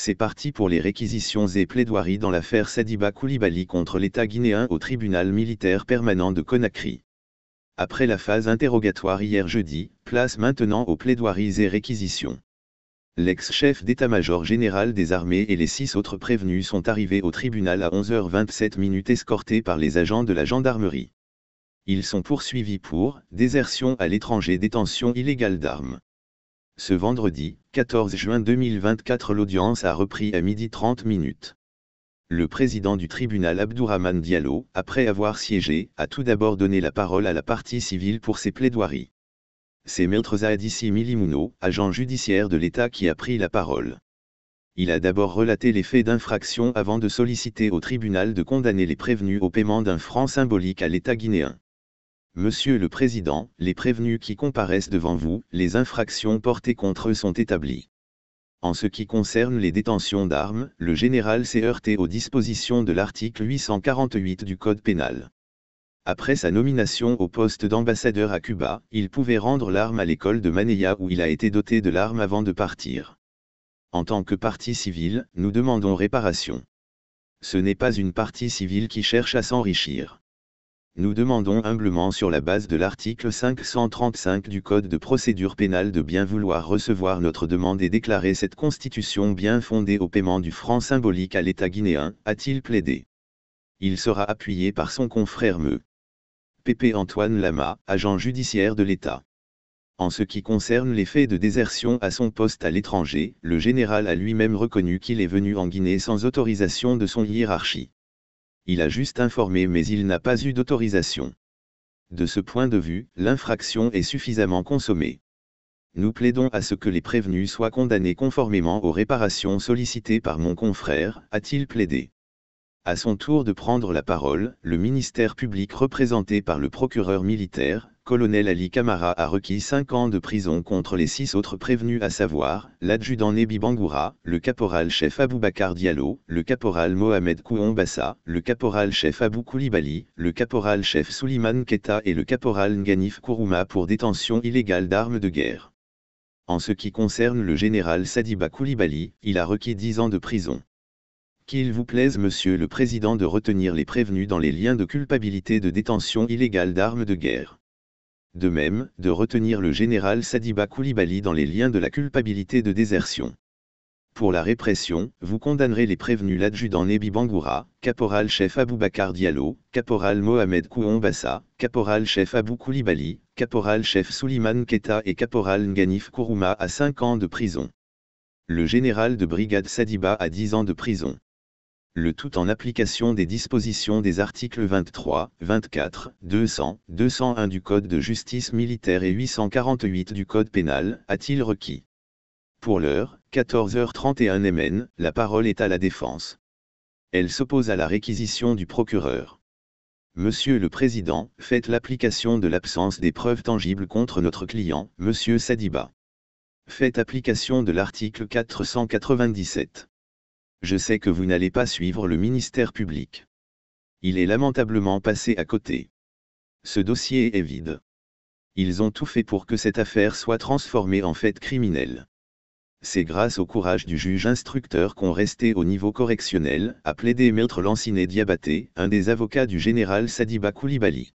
C'est parti pour les réquisitions et plaidoiries dans l'affaire Sadiba Coulibaly contre l'État guinéen au tribunal militaire permanent de Conakry. Après la phase interrogatoire hier jeudi, place maintenant aux plaidoiries et réquisitions. L'ex-chef d'état-major général des armées et les 6 autres prévenus sont arrivés au tribunal à 11h27 escortés par les agents de la gendarmerie. Ils sont poursuivis pour désertion à l'étranger, détention illégale d'armes. Ce vendredi, 14 juin 2024, l'audience a repris à 12h30. Le président du tribunal Abdourahmane Diallo, après avoir siégé, a tout d'abord donné la parole à la partie civile pour ses plaidoiries. C'est Maître Zahadissi Milimouno, agent judiciaire de l'État, qui a pris la parole. Il a d'abord relaté les faits d'infraction avant de solliciter au tribunal de condamner les prévenus au paiement d'un franc symbolique à l'État guinéen. Monsieur le Président, les prévenus qui comparaissent devant vous, les infractions portées contre eux sont établies. En ce qui concerne les détentions d'armes, le général s'est heurté aux dispositions de l'article 848 du Code pénal. Après sa nomination au poste d'ambassadeur à Cuba, il pouvait rendre l'arme à l'école de Maneya où il a été doté de l'arme avant de partir. En tant que partie civile, nous demandons réparation. Ce n'est pas une partie civile qui cherche à s'enrichir. Nous demandons humblement sur la base de l'article 535 du Code de procédure pénale de bien vouloir recevoir notre demande et déclarer cette constitution bien fondée au paiement du franc symbolique à l'État guinéen, a-t-il plaidé. Il sera appuyé par son confrère P.P. Antoine Lama, agent judiciaire de l'État. En ce qui concerne les faits de désertion à son poste à l'étranger, le général a lui-même reconnu qu'il est venu en Guinée sans autorisation de son hiérarchie. Il a juste informé mais il n'a pas eu d'autorisation. De ce point de vue, l'infraction est suffisamment consommée. Nous plaidons à ce que les prévenus soient condamnés conformément aux réparations sollicitées par mon confrère, a-t-il plaidé. À son tour de prendre la parole, le ministère public représenté par le procureur militaire, colonel Ali Camara, a requis 5 ans de prison contre les 6 autres prévenus, à savoir, l'adjudant Nebi Bangoura, le caporal-chef Aboubacar Diallo, le caporal Mohamed Kouon Bassa, le caporal-chef Abou Coulibaly, le caporal-chef Soulimane Keita et le caporal Nganif Kourouma pour détention illégale d'armes de guerre. En ce qui concerne le général Sadiba Coulibaly, il a requis 10 ans de prison. Qu'il vous plaise, Monsieur le Président, de retenir les prévenus dans les liens de culpabilité de détention illégale d'armes de guerre. De même, de retenir le général Sadiba Coulibaly dans les liens de la culpabilité de désertion. Pour la répression, vous condamnerez les prévenus l'adjudant Nebi Bangoura, caporal-chef Aboubacar Diallo, caporal Mohamed Kouon Bassa, caporal-chef Abou Coulibaly, caporal-chef Soulimane Keita et caporal Nganif Kourouma à 5 ans de prison. Le général de brigade Sadiba à 10 ans de prison. Le tout en application des dispositions des articles 23, 24, 200, 201 du Code de justice militaire et 848 du Code pénal, a-t-il requis. Pour l'heure, 14h31 MN, la parole est à la défense. Elle s'oppose à la réquisition du procureur. Monsieur le Président, faites l'application de l'absence des preuves tangibles contre notre client, Monsieur Sadiba. Faites application de l'article 497. Je sais que vous n'allez pas suivre le ministère public. Il est lamentablement passé à côté. Ce dossier est vide. Ils ont tout fait pour que cette affaire soit transformée en fait criminel. C'est grâce au courage du juge instructeur qu'on restait au niveau correctionnel, a plaidé Maître Lanciné Diabaté, un des avocats du général Sadiba Coulibaly.